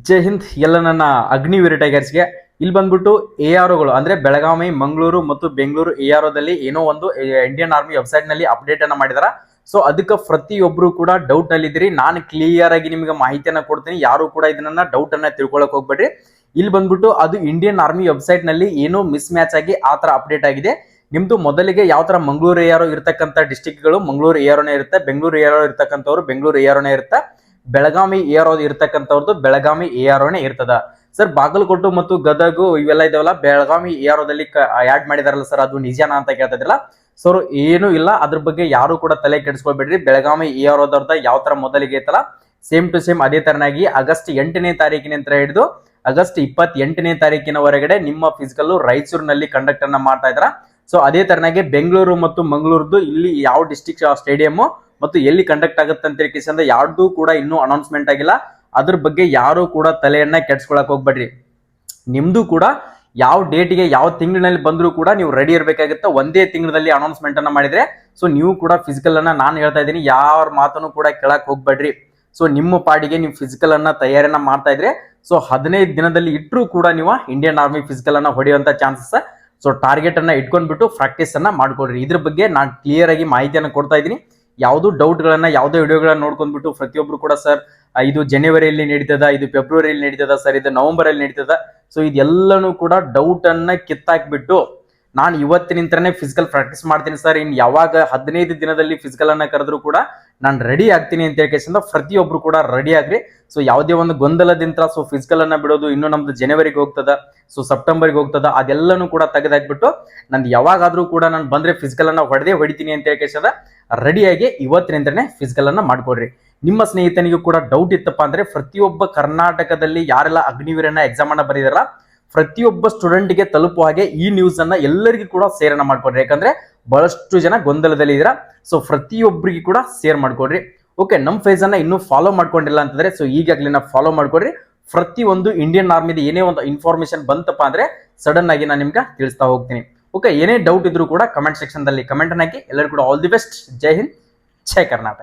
ಜೈ ಹಿಂದ್ ಎಲ್ಲ ನನ್ನ ಅಗ್ನಿವೀರ ಟೈಗರ್ಸ್ಗೆ. ಇಲ್ಲಿ ಬಂದ್ಬಿಟ್ಟು AROಗಳು ಅಂದ್ರೆ ಬೆಳಗಾವಿ, ಮಂಗಳೂರು ಮತ್ತು ಬೆಂಗಳೂರು AROದಲ್ಲಿ ಏನೋ ಒಂದು ಇಂಡಿಯನ್ ಆರ್ಮಿ ವೆಬ್ಸೈಟ್ ನಲ್ಲಿ ಅಪ್ಡೇಟ್ ಅನ್ನ ಮಾಡಿದಾರ. ಸೊ ಅದಕ್ಕೆ ಪ್ರತಿಯೊಬ್ರು ಕೂಡ ಡೌಟ್ ನಲ್ಲಿ ಇದ್ರಿ. ನಾನು ಕ್ಲಿಯರ್ ಆಗಿ ನಿಮಗೆ ಮಾಹಿತಿಯನ್ನ ಕೊಡ್ತೀನಿ, ಯಾರು ಕೂಡ ಇದನ್ನ ಡೌಟ್ ಅನ್ನ ತಿಳ್ಕೊಳಕ್ ಹೋಗ್ಬೇಡ್ರಿ. ಇಲ್ಲಿ ಬಂದ್ಬಿಟ್ಟು ಅದು ಇಂಡಿಯನ್ ಆರ್ಮಿ ವೆಬ್ಸೈಟ್ ನಲ್ಲಿ ಏನೋ ಮಿಸ್ ಮ್ಯಾಚ್ ಆಗಿ ಆ ತರ ಅಪ್ಡೇಟ್ ಆಗಿದೆ. ನಿಮ್ದು ಮೊದಲಿಗೆ ಯಾವ ತರ ಮಂಗಳೂರು ARO ಇರ್ತಕ್ಕಂಥ ಡಿಸ್ಟಿಕ್ ಗಳು ಮಂಗಳೂರು AROನೇ ಇರುತ್ತೆ, ಬೆಂಗಳೂರು ARO ಇರ್ತಕ್ಕಂಥವ್ರು ಬೆಂಗಳೂರು AROನೇ ಇರುತ್ತೆ, ಬೆಳಗಾವಿ ARO ಇರ್ತಕ್ಕಂಥವ್ರದ್ದು ಬೆಳಗಾವಿ AROನೇ ಇರ್ತದ. ಸರ್ ಬಾಗಲಕೋಟೆ ಮತ್ತು ಗದಗ ಇವೆಲ್ಲ ಇದಾವಲ್ಲ ಬೆಳಗಾವಿ AROದಲ್ಲಿ ಆಡ್ ಮಾಡಿದಾರಲ್ಲ ಸರ್, ಅದು ನಿಜಾನಾ ಅಂತ ಕೇಳ್ತಿದ್ರಲ್ಲ. ಸರ್ ಏನು ಇಲ್ಲ, ಅದ್ರ ಬಗ್ಗೆ ಯಾರು ಕೂಡ ತಲೆ ಕೆಡಿಸ್ಕೊಳ್ಬೇಡ್ರಿ. ಬೆಳಗಾವಿ AROದವ್ರದ ಯಾವ ತರ ಮೊದಲಿಗೆ ಐತಲ್ಲ ಸೇಮ್ ಟು ಸೇಮ್ ಅದೇ ತರನಾಗಿ ಆಗಸ್ಟ್ 8ನೇ ತಾರೀಕಿನಿಂದ ಹಿಡಿದು ಆಗಸ್ಟ್ 28ನೇ ತಾರೀಕಿನವರೆಗಡೆ ನಿಮ್ಮ ಫಿಸಿಕಲ್ ರಾಯಚೂರಿನಲ್ಲಿ ಕಂಡಕ್ಟ್ ಅನ್ನ ಮಾಡ್ತಾ ಇದಾರ. ಸೊ ಅದೇ ತರನಾಗಿ ಬೆಂಗಳೂರು ಮತ್ತು ಮಂಗಳೂರುದು ಇಲ್ಲಿ ಯಾವ ಡಿಸ್ಟಿಕ್ ಸ್ಟೇಡಿಯಂ ಮತ್ತು ಎಲ್ಲಿ ಕಂಡಕ್ಟ್ ಆಗುತ್ತೆ ಅಂತ ಯಾರ್ದು ಕೂಡ ಇನ್ನೂ ಅನೌನ್ಸ್ಮೆಂಟ್ ಆಗಿಲ್ಲ. ಅದ್ರ ಬಗ್ಗೆ ಯಾರು ಕೂಡ ತಲೆಯನ್ನ ಕೆಡ್ಸ್ಕೊಳಕ್ ಹೋಗ್ಬೇಡ್ರಿ. ನಿಮ್ದು ಕೂಡ ಯಾವ ಡೇಟ್ಗೆ ಯಾವ ತಿಂಗಳಿನಲ್ಲಿ ಬಂದ್ರು ಕೂಡ ನೀವು ರೆಡಿ ಇರಬೇಕಾಗುತ್ತೆ. ಒಂದೇ ತಿಂಗಳಲ್ಲಿ ಅನೌನ್ಸ್ಮೆಂಟ್ ಅನ್ನ ಮಾಡಿದ್ರೆ ಸೊ ನೀವು ಕೂಡ ಫಿಸಿಕಲ್ ಅನ್ನ ನಾನು ಹೇಳ್ತಾ ಇದ್ದೀನಿ, ಯಾರ ಮಾತನ್ನು ಕೂಡ ಕೇಳಕ್ ಹೋಗ್ಬೇಡ್ರಿ. ಸೊ ನಿಮ್ಮ ಪಾಡಿಗೆ ನೀವು ಫಿಸಿಕಲ್ ಅನ್ನ ತಯಾರಿಯನ್ನ ಮಾಡ್ತಾ ಇದ್ರೆ ಸೊ 15 ದಿನದಲ್ಲಿ ಇಟ್ಟರು ಕೂಡ ನೀವು ಇಂಡಿಯನ್ ಆರ್ಮಿ ಫಿಸಿಕಲ್ ಅನ್ನ ಹೊಡೆಯುವಂತ ಚಾನ್ಸಸ್. ಸೊ ಟಾರ್ಗೆಟ್ ಅನ್ನ ಇಟ್ಕೊಂಡ್ಬಿಟ್ಟು ಪ್ರಾಕ್ಟೀಸ್ ಅನ್ನ ಮಾಡ್ಕೊಡ್ರಿ. ಇದ್ರ ಬಗ್ಗೆ ನಾನು ಕ್ಲಿಯರ್ ಆಗಿ ಮಾಹಿತಿಯನ್ನು ಕೊಡ್ತಾ ಇದ್ದೀನಿ. ಯಾವ್ದು ಡೌಟ್ ಗಳನ್ನ ಯಾವುದೇ ವಿಡಿಯೋಗಳನ್ನ ನೋಡ್ಕೊಂಡ್ಬಿಟ್ಟು ಪ್ರತಿಯೊಬ್ರು ಕೂಡ ಸರ್ ಇದು ಜನವರಿಯಲ್ಲಿ ನಡೀತದ, ಇದು ಫೆಬ್ರವರಿಯಲ್ಲಿ ನಡೀತದ ಸರ್, ಇದು ನವೆಂಬರ್ ಅಲ್ಲಿ ನಡೀತದ. ಸೊ ಇದೆಲ್ಲನೂ ಕೂಡ ಡೌಟ್ ಅನ್ನ ಕಿತ್ತಾಕ್ಬಿಟ್ಟು ನಾನು ಇವತ್ತಿನಿಂದನೇ ಫಿಸಿಕಲ್ ಪ್ರಾಕ್ಟೀಸ್ ಮಾಡ್ತೀನಿ ಸರ್, ಇನ್ ಯಾವಾಗ 15 ದಿನದಲ್ಲಿ ಫಿಸಿಕಲ್ ಅನ್ನ ಕರೆದ್ರು ಕೂಡ ನಾನು ರೆಡಿ ಆಗ್ತೀನಿ ಅಂತ ಹೇಳ್ಕೇಸಿಂದ ಪ್ರತಿಯೊಬ್ರು ಕೂಡ ರೆಡಿ ಆಗ್ರಿ. ಸೊ ಯಾವುದೇ ಒಂದು ಗೊಂದಲದಿಂದ ಸೊ ಫಿಸಿಕಲ್ ಅನ್ನ ಬಿಡೋದು ಇನ್ನು ನಮ್ದು ಜನವರಿಗೆ ಹೋಗ್ತದ, ಸೊ ಸೆಪ್ಟೆಂಬರ್ಗೆ ಹೋಗ್ತದ, ಅದೆಲ್ಲನೂ ಕೂಡ ತೆಗೆದಾಕ್ಬಿಟ್ಟು ನಂದು ಯಾವಾಗಾದ್ರೂ ಕೂಡ ನಾನು ಬಂದ್ರೆ ಫಿಸಿಕಲ್ ಅನ್ನ ಹೊಡಿತೀನಿ ಅಂತ ಹೇಳ್ಕೇಸಿಂದ ರೆಡಿಯಾಗಿ ಇವತ್ತಿನಿಂದನೇ ಫಿಸಿಕಲ್ ಅನ್ನ ಮಾಡ್ಕೊಡ್ರಿ. ನಿಮ್ಮ ಸ್ನೇಹಿತನಿಗೂ ಕೂಡ ಡೌಟ್ ಇತ್ತಪ್ಪ ಅಂದ್ರೆ ಪ್ರತಿಯೊಬ್ಬ ಕರ್ನಾಟಕದಲ್ಲಿ ಯಾರೆಲ್ಲ ಅಗ್ನಿವೀರನ ಎಕ್ಸಾಮ್ ಅನ್ನ ಬರೀದಾರಲ್ಲ ಪ್ರತಿಯೊಬ್ಬ ಸ್ಟೂಡೆಂಟ್ಗೆ ತಲುಪುವ ಹಾಗೆ ಈ ನ್ಯೂಸ್ ಅನ್ನ ಎಲ್ಲರಿಗೂ ಕೂಡ ಶೇರ್ ಅನ್ನ ಮಾಡ್ಕೊಡ್ರಿ. ಯಾಕಂದ್ರೆ ಬಹಳಷ್ಟು ಜನ ಗೊಂದಲದಲ್ಲಿ ಇದ್ದೀರಾ. ಸೊ ಪ್ರತಿಯೊಬ್ಬರಿಗೂ ಕೂಡ ಶೇರ್ ಮಾಡ್ಕೊಡ್ರಿ. ಓಕೆ, ನಮ್ಮ ಫೇಸ್ ಅನ್ನ ಇನ್ನೂ ಫಾಲೋ ಮಾಡ್ಕೊಂಡಿಲ್ಲ ಅಂತಂದ್ರೆ ಸೊ ಈಗಾಗಲೇ ಫಾಲೋ ಮಾಡ್ಕೊಡ್ರಿ. ಪ್ರತಿ ಒಂದು ಇಂಡಿಯನ್ ಆರ್ಮಿದ ಏನೇ ಒಂದು ಇನ್ಫಾರ್ಮೇಶನ್ ಬಂತಪ್ಪ ಅಂದ್ರೆ ಸಡನ್ ಆಗಿ ನಾನು ನಿಮ್ಗೆ ತಿಳಿಸ್ತಾ ಹೋಗ್ತೀನಿ. ಓಕೆ, ಏನೇ ಡೌಟ್ ಇದ್ರು ಕೂಡ ಕಮೆಂಟ್ ಸೆಕ್ಷನ್ ದಲ್ಲಿ ಕಮೆಂಟ್ ಹಾಕಿ. ಎಲ್ಲರೂ ಕೂಡ all the best. Jai Hind, Jai Karnataka.